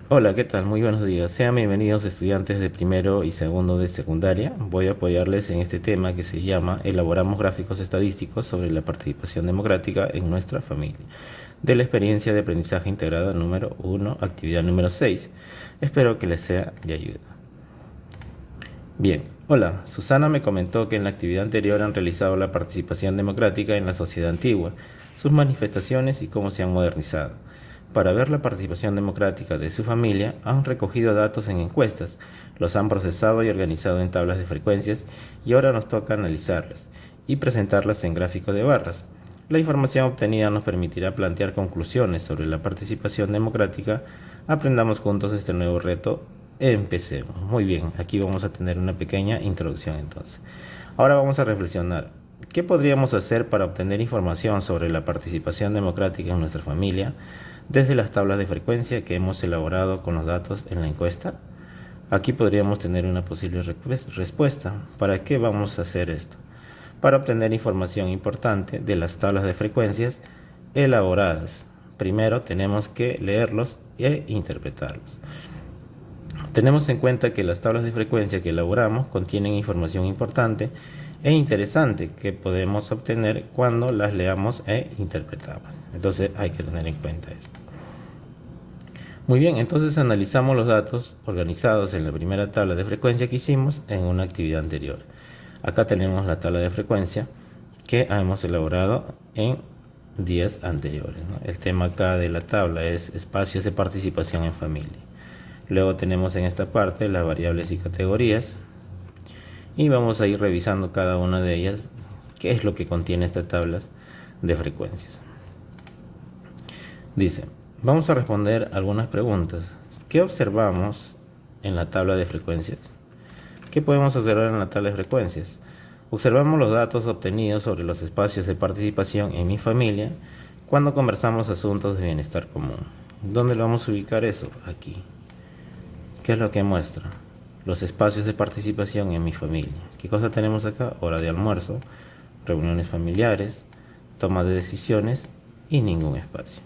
Hola, ¿qué tal? Muy buenos días. Sean bienvenidos estudiantes de primero y segundo de secundaria. Voy a apoyarles en este tema que se llama Elaboramos gráficos estadísticos sobre la participación democrática en nuestra familia, de la experiencia de aprendizaje integrada número 1, actividad número 6. Espero que les sea de ayuda. Bien, hola. Susana me comentó que en la actividad anterior han realizado la participación democrática en la sociedad antigua, sus manifestaciones y cómo se han modernizado. Para ver la participación democrática de su familia, han recogido datos en encuestas, los han procesado y organizado en tablas de frecuencias y ahora nos toca analizarlas y presentarlas en gráfico de barras. La información obtenida nos permitirá plantear conclusiones sobre la participación democrática. Aprendamos juntos este nuevo reto. Empecemos. Muy bien, aquí vamos a tener una pequeña introducción entonces. Ahora vamos a reflexionar. ¿Qué podríamos hacer para obtener información sobre la participación democrática en nuestra familia desde las tablas de frecuencia que hemos elaborado con los datos en la encuesta? Aquí podríamos tener una posible respuesta. ¿Para qué vamos a hacer esto? Para obtener información importante de las tablas de frecuencias elaboradas. Primero tenemos que leerlos e interpretarlos. Tenemos en cuenta que las tablas de frecuencia que elaboramos contienen información importante e interesante que podemos obtener cuando las leamos e interpretamos. Entonces hay que tener en cuenta esto. Muy bien, entonces analizamos los datos organizados en la primera tabla de frecuencia que hicimos en una actividad anterior. Acá tenemos la tabla de frecuencia que hemos elaborado en días anteriores, ¿no? El tema acá de la tabla es espacios de participación en familia. Luego tenemos en esta parte las variables y categorías y vamos a ir revisando cada una de ellas, qué es lo que contiene estas tablas de frecuencias. Dice, vamos a responder algunas preguntas. ¿Qué observamos en la tabla de frecuencias? ¿Qué podemos observar en la tabla de frecuencias? Observamos los datos obtenidos sobre los espacios de participación en mi familia cuando conversamos asuntos de bienestar común. ¿Dónde lo vamos a ubicar eso? Aquí. ¿Qué es lo que muestra? Los espacios de participación en mi familia. ¿Qué cosa tenemos acá? Hora de almuerzo, reuniones familiares, toma de decisiones y ningún espacio.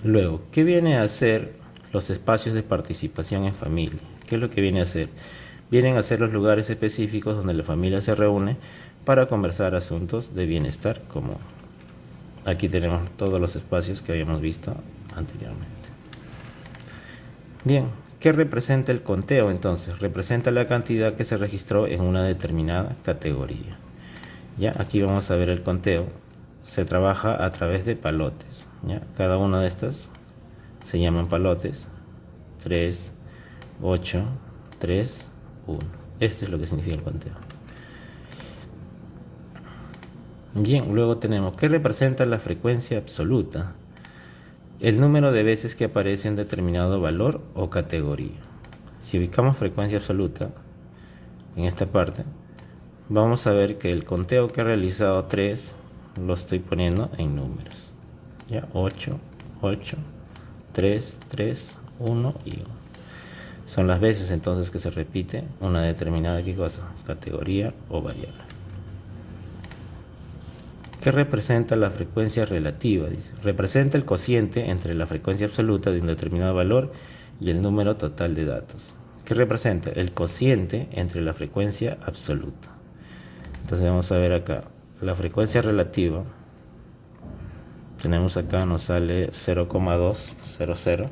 Luego, ¿qué viene a ser los espacios de participación en familia? ¿Qué es lo que viene a ser? Vienen a ser los lugares específicos donde la familia se reúne para conversar asuntos de bienestar común. Aquí tenemos todos los espacios que habíamos visto anteriormente. Bien, ¿qué representa el conteo entonces? Representa la cantidad que se registró en una determinada categoría. Ya, aquí vamos a ver el conteo. Se trabaja a través de palotes. ¿Ya? Cada una de estas se llaman palotes. 3, 8, 3, 1. Esto es lo que significa el conteo. Bien, luego tenemos, ¿qué representa la frecuencia absoluta? El número de veces que aparece en determinado valor o categoría. Si ubicamos frecuencia absoluta en esta parte, vamos a ver que el conteo que he realizado 3 lo estoy poniendo en números. Ya, 8, 8, 3, 3, 1 y 1. Son las veces entonces que se repite una determinada ¿qué cosa? Categoría o variable. ¿Qué representa la frecuencia relativa? Dice, representa el cociente entre la frecuencia absoluta de un determinado valor y el número total de datos. ¿Qué representa? El cociente entre la frecuencia absoluta. Entonces vamos a ver acá, la frecuencia relativa, tenemos acá, nos sale 0,200,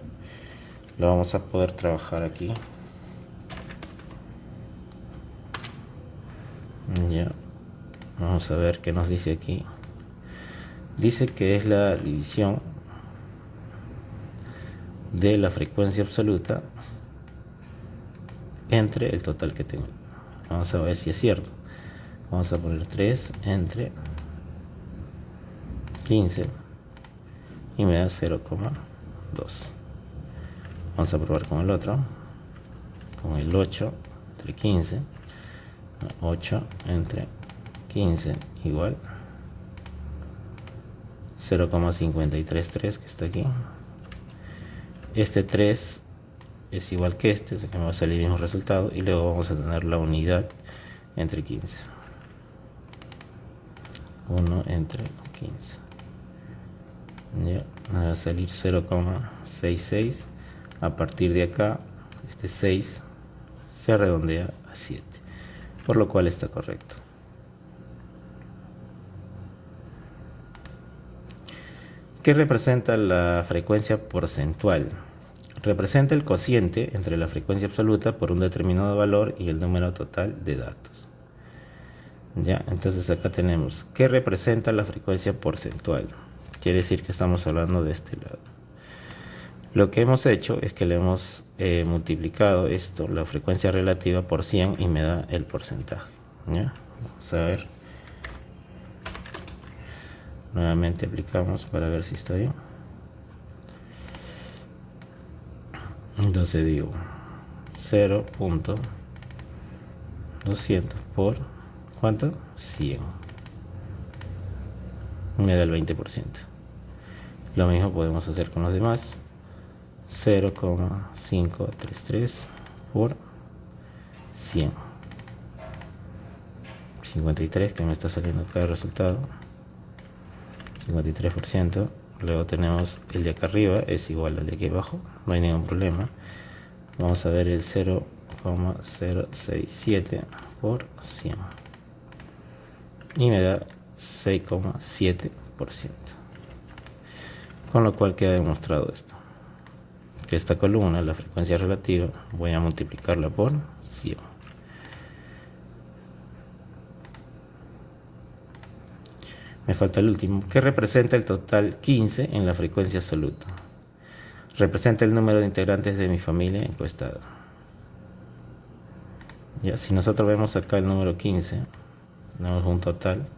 lo vamos a poder trabajar aquí. Ya, vamos a ver qué nos dice aquí. Dice que es la división de la frecuencia absoluta entre el total que tengo. Vamos a ver si es cierto. Vamos a poner 3 entre 15 y me da 0,2. Vamos a probar con el otro, con el 8 entre 15. 8 entre 15 igual 0,533 que está aquí. Este 3 es igual que este, así que me va a salir el mismo resultado. Y luego vamos a tener la unidad entre 15. 1 entre 15. Ya, me va a salir 0,66. A partir de acá, este 6 se redondea a 7, por lo cual está correcto. ¿Qué representa la frecuencia porcentual? Representa el cociente entre la frecuencia absoluta por un determinado valor y el número total de datos. Ya, entonces acá tenemos ¿qué representa la frecuencia porcentual? Quiere decir que estamos hablando de este lado. Lo que hemos hecho es que le hemos multiplicado esto, la frecuencia relativa, por 100 y me da el porcentaje. ¿Ya? Vamos a ver. Nuevamente aplicamos para ver si está bien. Entonces digo 0.200 por ¿cuánto? 100. Me da el 20%. Lo mismo podemos hacer con los demás. 0,533 por 100. 53, que me está saliendo acá el resultado. 53%. Luego tenemos el de acá arriba, es igual al de aquí abajo, no hay ningún problema. Vamos a ver el 0,067 por 100 y me da 6,7%, con lo cual queda demostrado esto, que esta columna, la frecuencia relativa, voy a multiplicarla por 100. Me falta el último, que representa el total 15 en la frecuencia absoluta. Representa el número de integrantes de mi familia encuestada. Ya, si nosotros vemos acá el número 15, tenemos un total,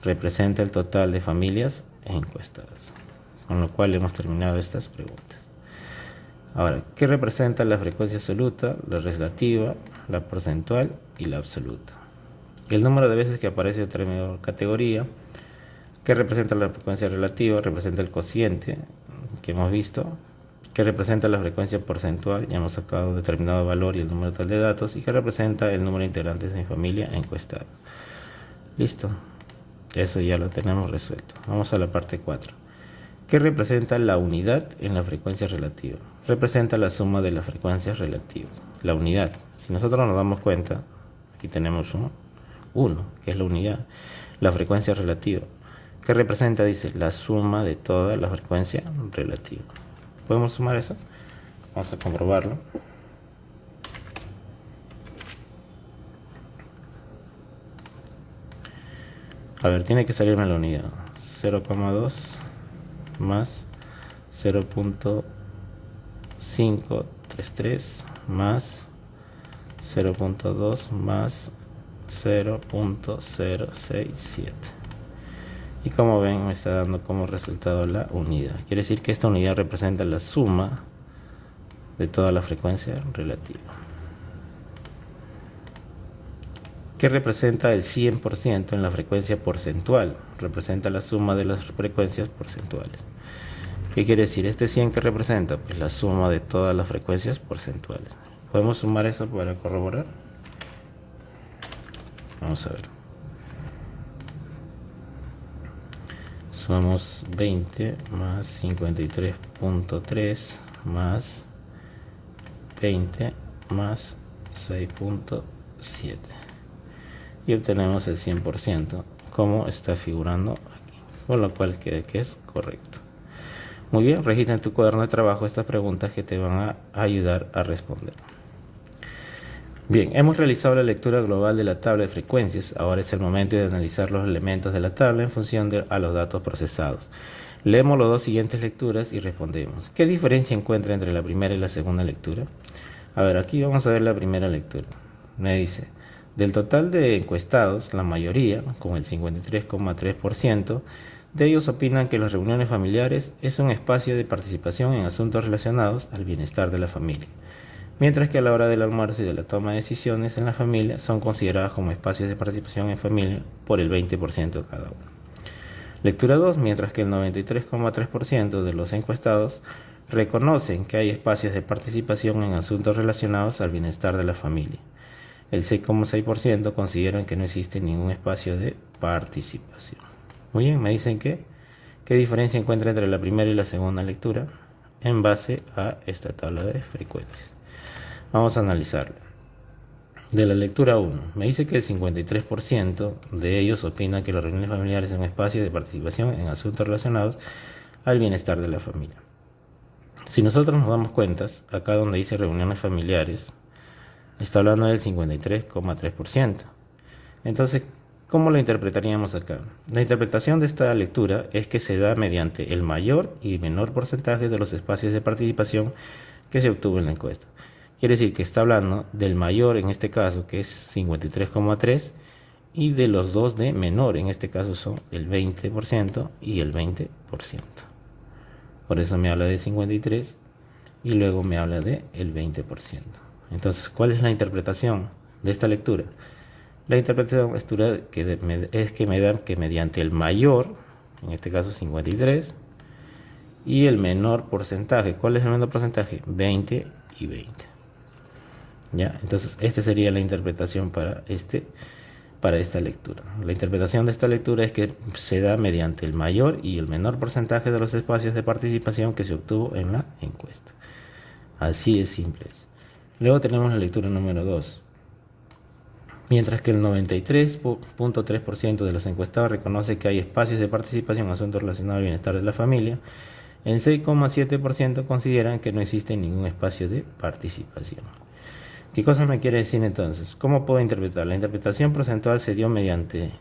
representa el total de familias encuestadas. Con lo cual hemos terminado estas preguntas. Ahora, ¿qué representa la frecuencia absoluta, la relativa, la porcentual y la absoluta? El número de veces que aparece en término categoría. ¿Qué representa la frecuencia relativa? Representa el cociente que hemos visto. ¿Qué representa la frecuencia porcentual? Ya hemos sacado un determinado valor y el número total de datos. ¿Y qué representa el número de integrantes de mi familia encuestada? Listo. Eso ya lo tenemos resuelto. Vamos a la parte 4. ¿Qué representa la unidad en la frecuencia relativa? Representa la suma de las frecuencias relativas. La unidad. Si nosotros nos damos cuenta, aquí tenemos 1, que es la unidad. La frecuencia relativa. ¿Qué representa? Dice la suma de toda la frecuencia relativa. ¿Podemos sumar eso? Vamos a comprobarlo. A ver, tiene que salirme la unidad. 0,2 más 0.533 más 0.2 más 0.067. Y como ven, me está dando como resultado la unidad. Quiere decir que esta unidad representa la suma de toda la frecuencia relativa. ¿Qué representa el 100% en la frecuencia porcentual? Representa la suma de las frecuencias porcentuales. ¿Qué quiere decir? Este 100 que representa, pues la suma de todas las frecuencias porcentuales. ¿Podemos sumar eso para corroborar? Vamos a ver. Sumamos 20 más 53.3 más 20 más 6.7 y obtenemos el 100% como está figurando aquí, con lo cual queda que es correcto. Muy bien, registra en tu cuaderno de trabajo estas preguntas que te van a ayudar a responder. Bien, hemos realizado la lectura global de la tabla de frecuencias. Ahora es el momento de analizar los elementos de la tabla en función a los datos procesados. Leemos las dos siguientes lecturas y respondemos. ¿Qué diferencia encuentra entre la primera y la segunda lectura? A ver, aquí vamos a ver la primera lectura. Me dice, del total de encuestados, la mayoría, con el 53,3%, de ellos opinan que las reuniones familiares es un espacio de participación en asuntos relacionados al bienestar de la familia, mientras que a la hora del almuerzo y de la toma de decisiones en la familia son consideradas como espacios de participación en familia por el 20% cada uno. Lectura 2, mientras que el 93,3% de los encuestados reconocen que hay espacios de participación en asuntos relacionados al bienestar de la familia. El 6,6% consideran que no existe ningún espacio de participación. Muy bien, me dicen que ¿Qué diferencia encuentra entre la primera y la segunda lectura? En base a esta tabla de frecuencias. Vamos a analizarlo. De la lectura 1, me dice que el 53% de ellos opina que las reuniones familiares son espacios de participación en asuntos relacionados al bienestar de la familia. Si nosotros nos damos cuenta, acá donde dice reuniones familiares, está hablando del 53,3%. Entonces, ¿cómo lo interpretaríamos acá? La interpretación de esta lectura es que se da mediante el mayor y menor porcentaje de los espacios de participación que se obtuvo en la encuesta. Quiere decir que está hablando del mayor en este caso, que es 53,3%, y de los dos de menor, en este caso son el 20% y el 20%. Por eso me habla de 53 y luego me habla de el 20%. Entonces, ¿cuál es la interpretación de esta lectura? La interpretación es que me da que mediante el mayor, en este caso 53, y el menor porcentaje. ¿Cuál es el menor porcentaje? 20 y 20. ¿Ya? Entonces, esta sería la interpretación para esta lectura. La interpretación de esta lectura es que se da mediante el mayor y el menor porcentaje de los espacios de participación que se obtuvo en la encuesta. Así es simple. Luego tenemos la lectura número 2. Mientras que el 93,3% de los encuestados reconoce que hay espacios de participación en asuntos relacionados al bienestar de la familia, el 6,7% consideran que no existe ningún espacio de participación. ¿Qué cosa me quiere decir entonces? ¿Cómo puedo interpretar? La interpretación porcentual se dio mediante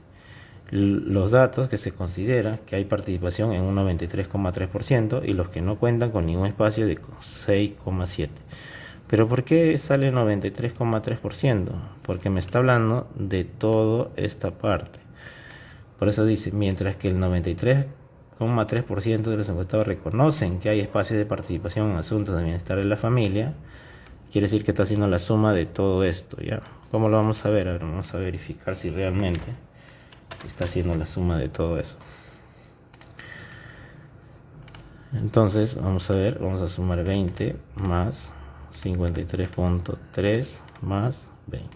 los datos que se considera que hay participación en un 93,3% y los que no cuentan con ningún espacio de 6,7%. ¿Pero por qué sale 93,3%? Porque me está hablando de toda esta parte. Por eso dice, mientras que el 93,3% de los encuestados reconocen que hay espacios de participación en asuntos de bienestar de la familia, quiere decir que está haciendo la suma de todo esto, ¿ya? ¿Cómo lo vamos a ver? A ver, vamos a verificar si realmente está haciendo la suma de todo eso. Entonces, vamos a ver, vamos a sumar 20 más 53,3 más 20.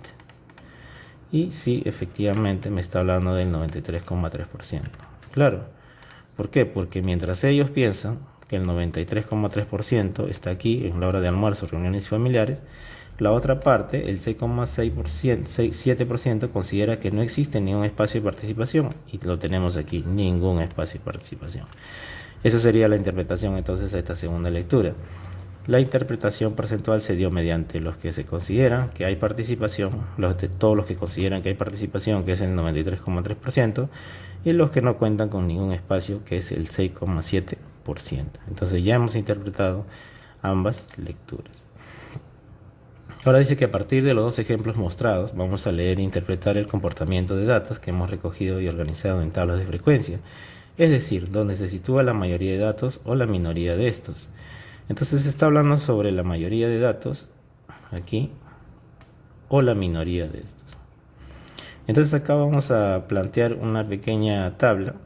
Y sí, efectivamente me está hablando del 93,3%. Claro, ¿por qué? Porque mientras ellos piensan que el 93,3% está aquí en la hora de almuerzo, reuniones familiares, la otra parte, el 6,7% considera que no existe ningún espacio de participación, y lo tenemos aquí, ningún espacio de participación. Esa sería la interpretación entonces de esta segunda lectura. La interpretación porcentual se dio mediante los que se consideran que hay participación, todos los que consideran que hay participación, que es el 93,3%, y los que no cuentan con ningún espacio, que es el 6,7%. Entonces ya hemos interpretado ambas lecturas. Ahora dice que a partir de los dos ejemplos mostrados vamos a leer e interpretar el comportamiento de datos que hemos recogido y organizado en tablas de frecuencia, es decir, donde se sitúa la mayoría de datos o la minoría de estos. Entonces se está hablando sobre la mayoría de datos aquí o la minoría de estos. Entonces acá vamos a plantear una pequeña tabla,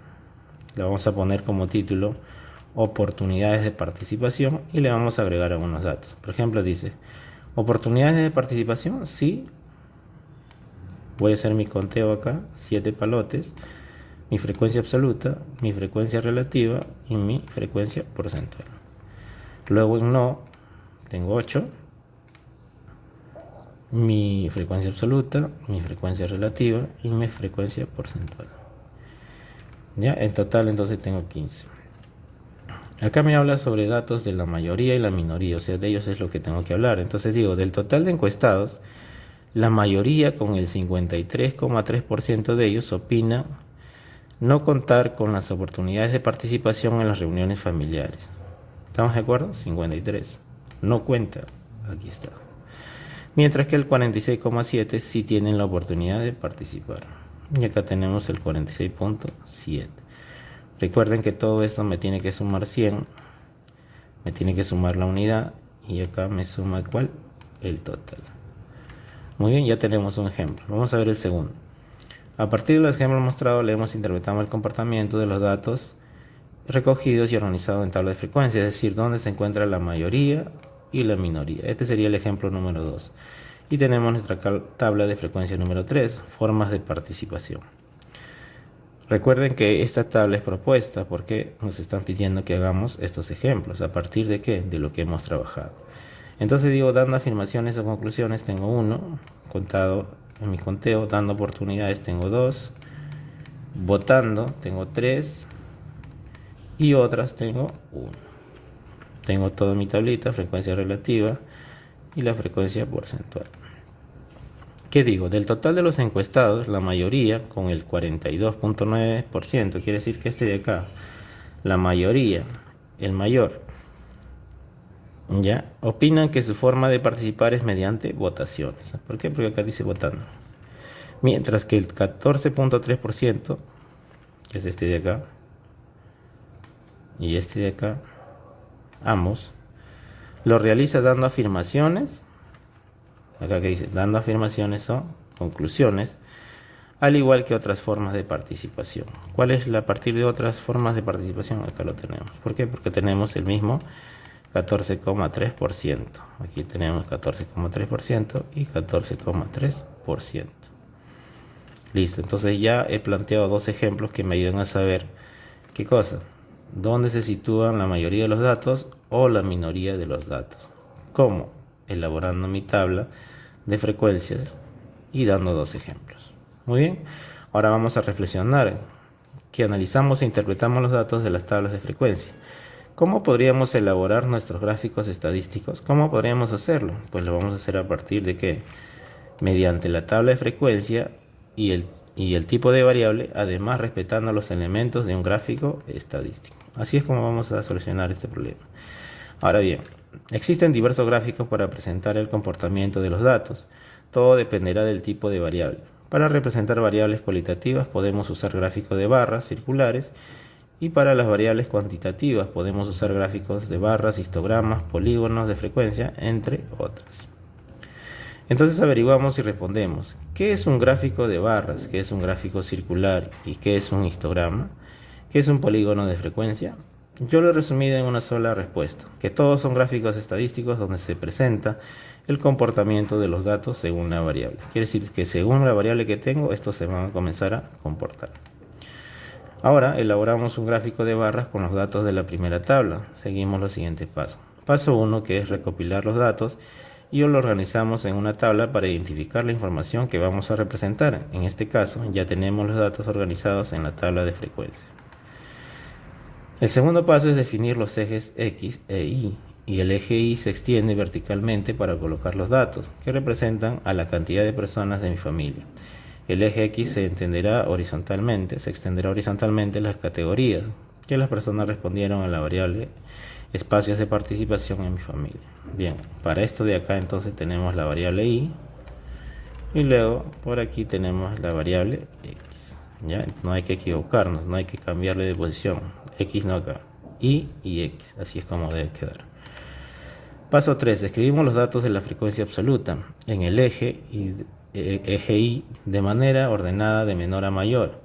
la vamos a poner como título oportunidades de participación y le vamos a agregar algunos datos. Por ejemplo, dice oportunidades de participación, sí. Voy a hacer mi conteo acá, 7 palotes, mi frecuencia absoluta, mi frecuencia relativa y mi frecuencia porcentual. Luego en no tengo 8, mi frecuencia absoluta, mi frecuencia relativa y mi frecuencia porcentual. Ya, en total entonces tengo 15. Acá me habla sobre datos de la mayoría y la minoría, o sea, de ellos es lo que tengo que hablar. Entonces digo, del total de encuestados, la mayoría, con el 53,3% de ellos, opina no contar con las oportunidades de participación en las reuniones familiares. ¿Estamos de acuerdo? 53. No cuenta. Aquí está. Mientras que el 46,7 sí tienen la oportunidad de participar. Y acá tenemos el 46,7. Recuerden que todo esto me tiene que sumar 100. Me tiene que sumar la unidad. Y acá me suma ¿cuál? El total. Muy bien, ya tenemos un ejemplo. Vamos a ver el segundo. A partir de los ejemplos mostrados, leemos e interpretamos el comportamiento de los datos recogidos y organizados en tabla de frecuencia, es decir, donde se encuentra la mayoría y la minoría. Este sería el ejemplo número 2. Y tenemos nuestra tabla de frecuencia número 3, formas de participación. Recuerden que esta tabla es propuesta porque nos están pidiendo que hagamos estos ejemplos. ¿A partir de qué? De lo que hemos trabajado. Entonces digo, dando afirmaciones o conclusiones tengo 1, contado en mi conteo, dando oportunidades tengo 2, votando tengo 3 y otras tengo 1. Tengo toda mi tablita, frecuencia relativa y la frecuencia porcentual. ¿Qué digo? Del total de los encuestados, la mayoría, con el 42.9%, quiere decir que este de acá, la mayoría, el mayor, ya, opinan que su forma de participar es mediante votaciones. ¿Por qué? Porque acá dice votando. Mientras que el 14.3%, que es este de acá, y este de acá, ambos, lo realiza dando afirmaciones. Acá que dice, dando afirmaciones o conclusiones, al igual que otras formas de participación. ¿Cuál es la a partir de otras formas de participación? Acá lo tenemos. ¿Por qué? Porque tenemos el mismo 14,3%. Aquí tenemos 14,3% y 14,3%. Listo, entonces ya he planteado dos ejemplos que me ayudan a saber qué cosa, dónde se sitúan la mayoría de los datos o la minoría de los datos. ¿Cómo? Elaborando mi tabla de frecuencias y dando dos ejemplos. Muy bien, ahora vamos a reflexionar que analizamos e interpretamos los datos de las tablas de frecuencia. ¿Cómo podríamos elaborar nuestros gráficos estadísticos? ¿Cómo podríamos hacerlo? Pues lo vamos a hacer a partir de ¿qué? Mediante la tabla de frecuencia y el tipo de variable, además respetando los elementos de un gráfico estadístico. Así es como vamos a solucionar este problema. Ahora bien, existen diversos gráficos para presentar el comportamiento de los datos. Todo dependerá del tipo de variable. Para representar variables cualitativas podemos usar gráficos de barras circulares y para las variables cuantitativas podemos usar gráficos de barras, histogramas, polígonos de frecuencia, entre otras. Entonces averiguamos y respondemos, ¿qué es un gráfico de barras? ¿Qué es un gráfico circular? ¿Y qué es un histograma? ¿Qué es un polígono de frecuencia? Yo lo he resumido en una sola respuesta, que todos son gráficos estadísticos donde se presenta el comportamiento de los datos según la variable. Quiere decir que según la variable que tengo, estos se van a comenzar a comportar. Ahora elaboramos un gráfico de barras con los datos de la primera tabla. Seguimos los siguientes pasos. Paso 1, que es recopilar los datos, y lo organizamos en una tabla para identificar la información que vamos a representar. En este caso, ya tenemos los datos organizados en la tabla de frecuencia. El segundo paso es definir los ejes X e Y, y el eje Y se extiende verticalmente para colocar los datos, que representan a la cantidad de personas de mi familia. El eje X se extenderá horizontalmente las categorías que las personas respondieron a la variable espacios de participación en mi familia. Bien, para esto de acá entonces tenemos la variable Y, y luego por aquí tenemos la variable X. ¿Ya? No hay que equivocarnos, no hay que cambiarle de posición. X no acá, Y y X, así es como debe quedar. Paso 3, escribimos los datos de la frecuencia absoluta en el eje Y de manera ordenada de menor a mayor.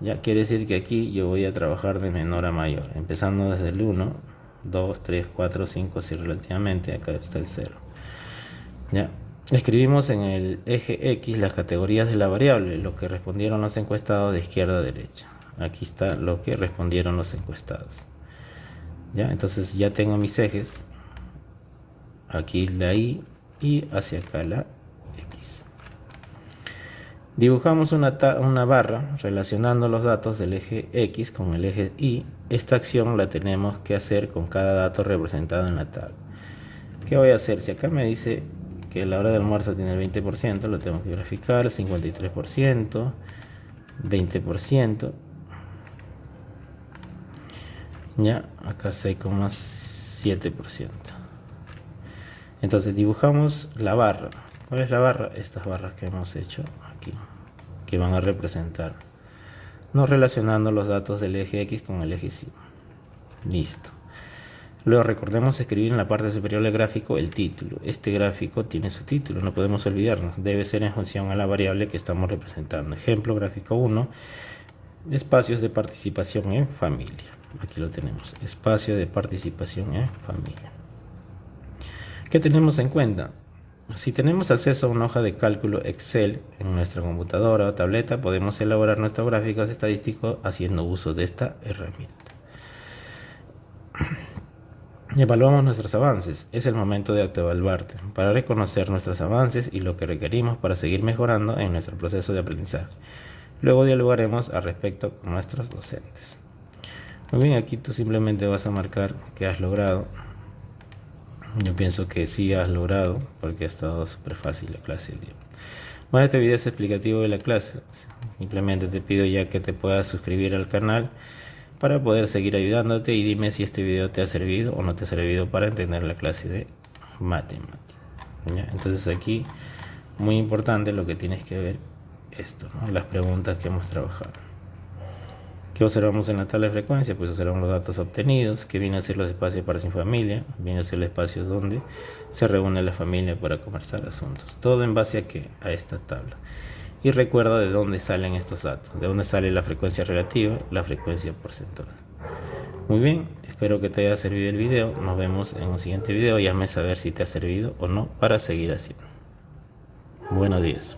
Ya quiere decir que aquí yo voy a trabajar de menor a mayor, empezando desde el 1, 2, 3, 4, 5, así relativamente, acá está el 0. ¿Ya? Escribimos en el eje X las categorías de la variable, lo que respondieron los encuestados de izquierda a derecha. Aquí está lo que respondieron los encuestados. ¿Ya? Entonces ya tengo mis ejes. Aquí la Y y hacia acá la X. Dibujamos una barra relacionando los datos del eje X con el eje Y. Esta acción la tenemos que hacer con cada dato representado en la tabla. ¿Qué voy a hacer? Si acá me dice que la hora de almuerzo tiene el 20%, lo tengo que graficar, 53%, 20%. Ya, acá 6,7%. Entonces dibujamos la barra. ¿Cuál es la barra? Estas barras que hemos hecho aquí, que van a representar, no relacionando los datos del eje X con el eje Y. Listo. Luego recordemos escribir en la parte superior del gráfico el título. Este gráfico tiene su título, no podemos olvidarnos. Debe ser en función a la variable que estamos representando. Ejemplo, gráfico 1, espacios de participación en familia. Aquí lo tenemos, espacio de participación en familia. ¿Qué tenemos en cuenta? Si tenemos acceso a una hoja de cálculo Excel en nuestra computadora o tableta, podemos elaborar nuestros gráficos estadísticos haciendo uso de esta herramienta. Evaluamos nuestros avances. Es el momento de autoevaluarte para reconocer nuestros avances y lo que requerimos para seguir mejorando en nuestro proceso de aprendizaje. Luego dialogaremos al respecto con nuestros docentes. Muy bien, aquí tú simplemente vas a marcar que has logrado. Yo pienso que sí has logrado porque ha estado súper fácil la clase del día. Bueno, este video es explicativo de la clase. Simplemente te pido ya que te puedas suscribir al canal para poder seguir ayudándote, y dime si este video te ha servido o no te ha servido para entender la clase de matemática. ¿Ya? Entonces aquí, muy importante lo que tienes que ver esto, ¿no? Las preguntas que hemos trabajado. ¿Qué observamos en la tabla de frecuencia? Pues observamos los datos obtenidos, que vienen a ser los espacios para sin familia, vienen a ser los espacios donde se reúne la familia para conversar asuntos. Todo en base a ¿qué? A esta tabla. Y recuerda de dónde salen estos datos, de dónde sale la frecuencia relativa, la frecuencia porcentual. Muy bien, espero que te haya servido el video. Nos vemos en un siguiente video y hazme saber si te ha servido o no para seguir haciendo. Buenos días.